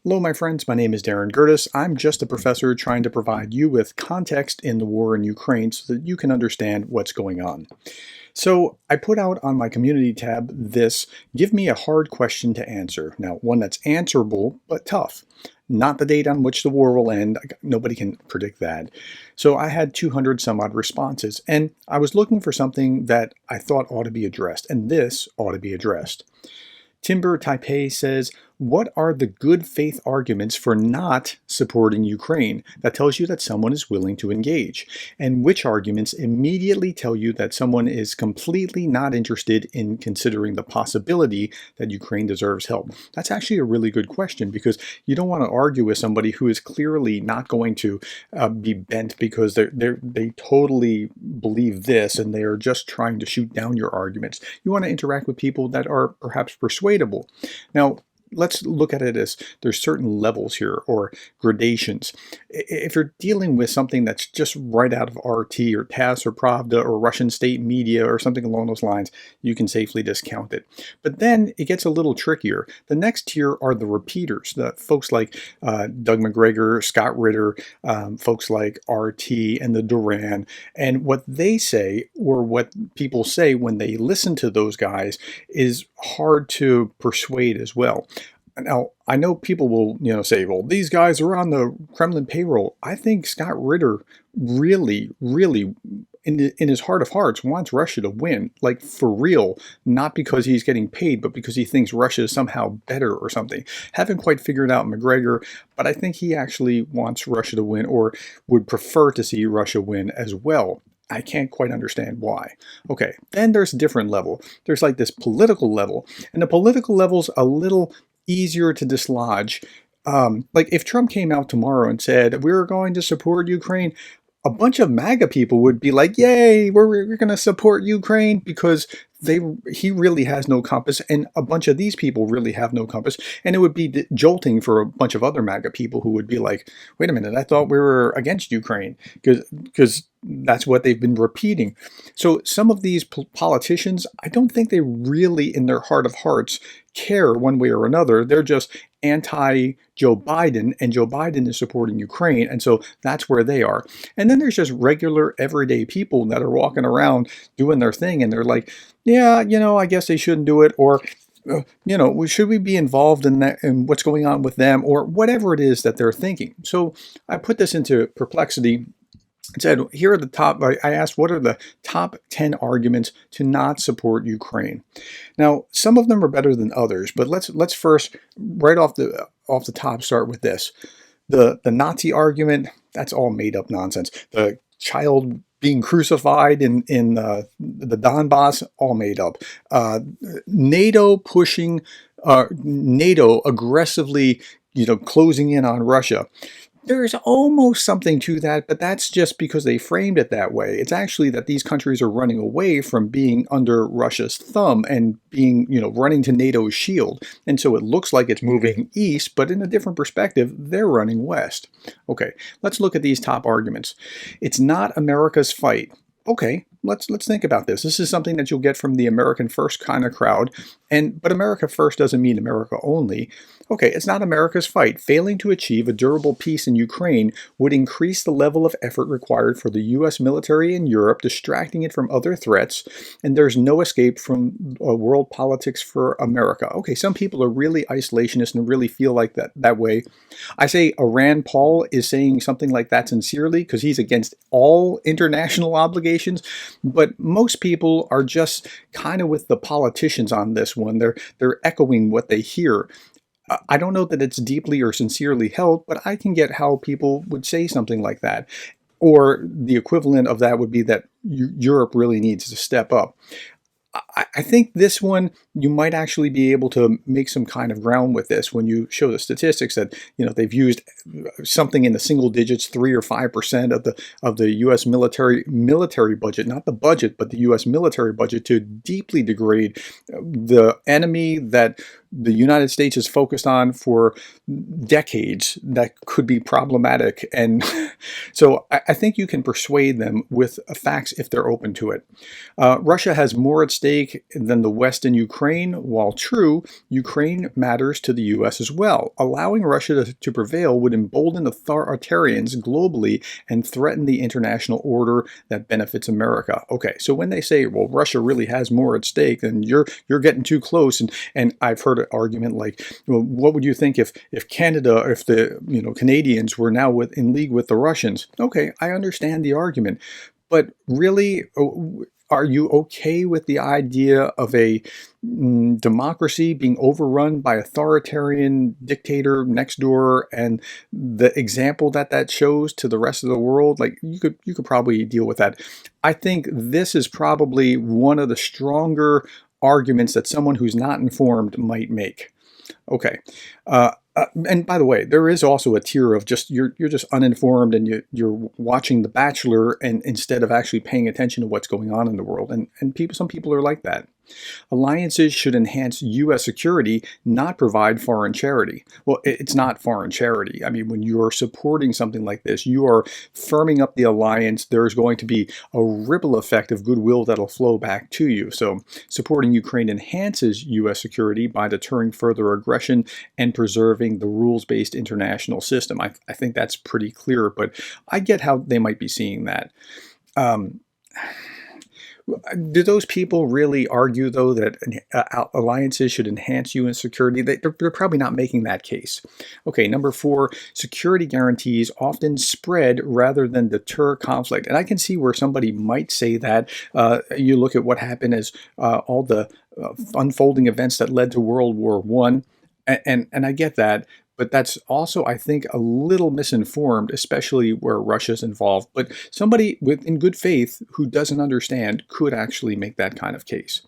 Hello, my friends. My name is Gerdes. I'm just a professor trying to provide you with context in the war in Ukraine so that you can understand what's going on. So I put out on my community tab this give me a hard question to answer. Now, one that's answerable but tough. Not the date on which the war will end. Nobody can predict that. So I had 200 some odd responses, and I was looking for something that I thought ought to be addressed, and this ought to be addressed. Timber Taipei says, what are the good faith arguments for not supporting Ukraine? That tells you that someone is willing to engage. And which arguments immediately tell you that someone is completely not interested in considering the possibility that Ukraine deserves help? That's actually a really good question, because you don't want to argue with somebody who is clearly not going to be bent because they totally believe this and they are just trying to shoot down your arguments. You want to interact with people that are perhaps persuadable. Now, let's look at it as there's certain levels here, or gradations. If you're dealing with something that's just right out of RT or TASS or Pravda or Russian state media or something along those lines, you can safely discount it. But then it gets a little trickier. The next tier are the repeaters, the folks like Doug McGregor, Scott Ritter, folks like RT and the Duran. And what they say, or what people say when they listen to those guys, is hard to persuade as well. Now, I know people will, say, well, these guys are on the Kremlin payroll. I think Scott Ritter really, in his heart of hearts, wants Russia to win, like for real, not because he's getting paid, but because he thinks Russia is somehow better or something. Haven't quite figured out McGregor, but I think he actually wants Russia to win, or would prefer to see Russia win as well. I can't quite understand why. Okay, then there's a different level. There's like this political level, and the political level's a little easier to dislodge. Like if Trump came out tomorrow and said, we're going to support Ukraine, a bunch of MAGA people would be like, yay, we're going to support Ukraine, because he really has no compass, and a bunch of these people really have no compass. And it would be jolting for a bunch of other MAGA people who would be like, wait a minute, I thought we were against Ukraine, because that's what they've been repeating. So some of these politicians, I don't think they really, in their heart of hearts, care one way or another. They're just anti-Joe Biden, and Joe Biden is supporting Ukraine, and so that's where they are. And then there's just regular, everyday people that are walking around doing their thing, and they're like, yeah, I guess they shouldn't do it, or should we be involved in that, and what's going on with them, or whatever it is that they're thinking. So I put this into perplexity. It said, here are the top, I asked, what are the top 10 arguments to not support Ukraine? Now, some of them are better than others, but let's first, right off the top, start with this. The Nazi argument, that's all made up nonsense. The child being crucified in the Donbass, all made up. NATO pushing, NATO aggressively, closing in on Russia. There's almost something to that, but that's just because they framed it that way. It's actually that these countries are running away from being under Russia's thumb and being, running to NATO's shield. And so it looks like it's moving east, but in a different perspective, they're running west. Okay, let's look at these top arguments. It's not America's fight. Okay, let's think about this. This is something that you'll get from the American First kind of crowd, but America First doesn't mean America only. Okay, it's not America's fight. Failing to achieve a durable peace in Ukraine would increase the level of effort required for the U.S. military in Europe, distracting it from other threats, and there's no escape from world politics for America. Okay, some people are really isolationist and really feel like that way. I say Rand Paul is saying something like that sincerely, because he's against all international obligations, but most people are just kind of with the politicians on this one. They're echoing what they hear. I don't know that it's deeply or sincerely held, but I can get how people would say something like that. Or the equivalent of that would be that Europe really needs to step up. I think this one, you might actually be able to make some kind of ground with this when you show the statistics that, they've used something in the single digits, 3 or 5% of the U.S. military budget, not the budget, but the U.S. military budget, to deeply degrade the enemy that the United States is focused on for decades that could be problematic. And so I think you can persuade them with facts if they're open to it. Russia has more at stake stake than the West in Ukraine. While true, Ukraine matters to the US as well. Allowing Russia to prevail would embolden authoritarians globally and threaten the international order that benefits America. Okay, so when they say, well, Russia really has more at stake, then you're getting too close. And I've heard an argument like, well, what would you think if Canada, if the Canadians were now in league with the Russians? Okay, I understand the argument. But really, are you okay with the idea of a democracy being overrun by authoritarian dictator next door, and the example that shows to the rest of the world? Like, you could probably deal with that. I think this is probably one of the stronger arguments that someone who's not informed might make. Okay. And by the way, there is also a tier of just you're just uninformed and you're watching The Bachelor and instead of actually paying attention to what's going on in the world. And some people are like that. Alliances should enhance U.S. security, not provide foreign charity. Well, it's not foreign charity. I mean, when you're supporting something like this, you are firming up the alliance. There's going to be a ripple effect of goodwill that'll flow back to you. So supporting Ukraine enhances U.S. security by deterring further aggression and preserving the rules-based international system. I think that's pretty clear, but I get how they might be seeing that. Do those people really argue, though, that alliances should enhance U.S. security? They're probably not making that case. Okay, number 4, security guarantees often spread rather than deter conflict. And I can see where somebody might say that. You look at what happened as all the unfolding events that led to World War I, and I get that. But that's also, I think, a little misinformed, especially where Russia's involved. But somebody in good faith who doesn't understand could actually make that kind of case.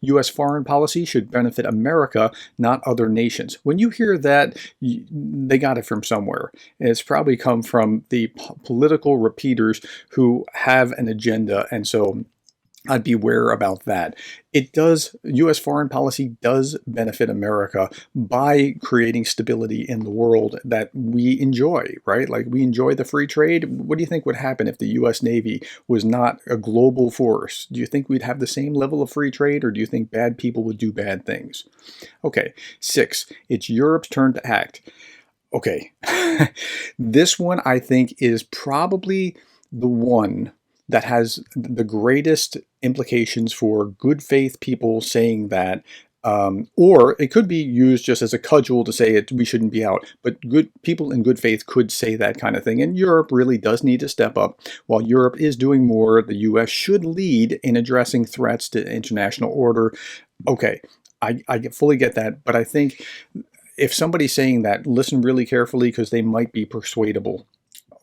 U.S. foreign policy should benefit America, not other nations. When you hear that, they got it from somewhere. And it's probably come from the political repeaters who have an agenda, and so I'd beware about that. U.S. foreign policy does benefit America by creating stability in the world that we enjoy, right? Like, we enjoy the free trade. What do you think would happen if the U.S. Navy was not a global force? Do you think we'd have the same level of free trade, or do you think bad people would do bad things? Okay, 6, it's Europe's turn to act. Okay, this one I think is probably the one that has the greatest implications for good faith people saying that, or it could be used just as a cudgel to say we shouldn't be out. But good people in good faith could say that kind of thing. And Europe really does need to step up. While Europe is doing more, the U.S. should lead in addressing threats to international order. Okay, I fully get that. But I think if somebody's saying that, listen really carefully, because they might be persuadable.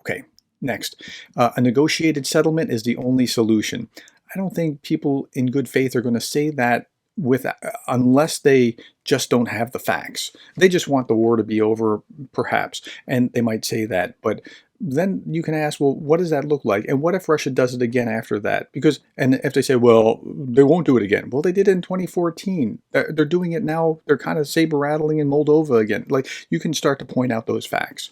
Okay. Next, a negotiated settlement is the only solution. I don't think people in good faith are going to say that unless they just don't have the facts. They just want the war to be over, perhaps, and they might say that. But then you can ask, well, what does that look like? And what if Russia does it again after that? And if they say, well, they won't do it again. Well, they did it in 2014. They're doing it now. They're kind of saber rattling in Moldova again. Like, you can start to point out those facts.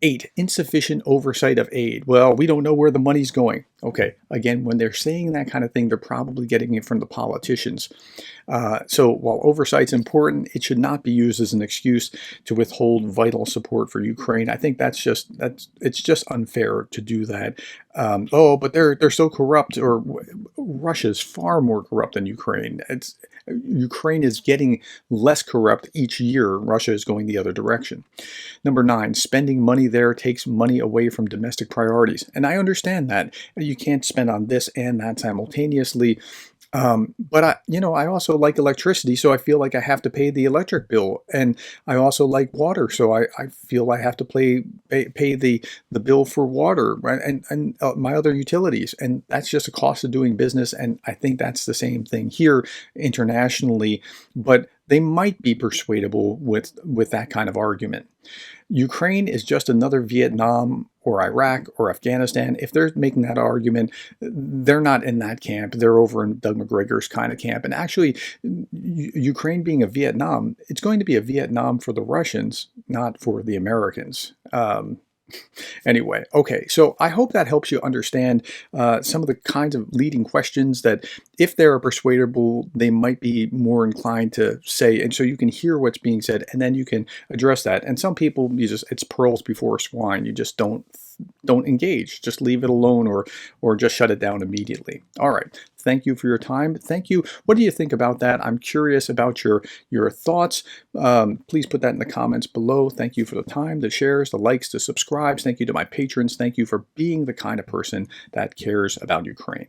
8, insufficient oversight of aid. Well, we don't know where the money's going. Okay, again, when they're saying that kind of thing, they're probably getting it from the politicians. So while oversight's important, it should not be used as an excuse to withhold vital support for Ukraine. I think it's just unfair to do that. But they're so corrupt, or Russia's far more corrupt than Ukraine. Ukraine is getting less corrupt each year. Russia is going the other direction. Number 9, spending money there takes money away from domestic priorities. And I understand that. You can't spend on this and that simultaneously. But I also like electricity, so I feel like I have to pay the electric bill, and I also like water, so I feel I have to pay the bill for water, right? And my other utilities, and that's just a cost of doing business. And I think that's the same thing here internationally, but they might be persuadable with that kind of argument. Ukraine is just another Vietnam or Iraq or Afghanistan. If they're making that argument, they're not in that camp. They're over in Doug McGregor's kind of camp. And actually, Ukraine being a Vietnam, it's going to be a Vietnam for the Russians, not for the Americans. Anyway, okay, so I hope that helps you understand some of the kinds of leading questions that, if they're persuadable, they might be more inclined to say, and so you can hear what's being said, and then you can address that. And some people, it's pearls before swine. You just don't engage. Just leave it alone, or just shut it down immediately. All right. Thank you for your time. Thank you. What do you think about that? I'm curious about your thoughts. Please put that in the comments below. Thank you for the time, the shares, the likes, the subscribes. Thank you to my patrons. Thank you for being the kind of person that cares about Ukraine.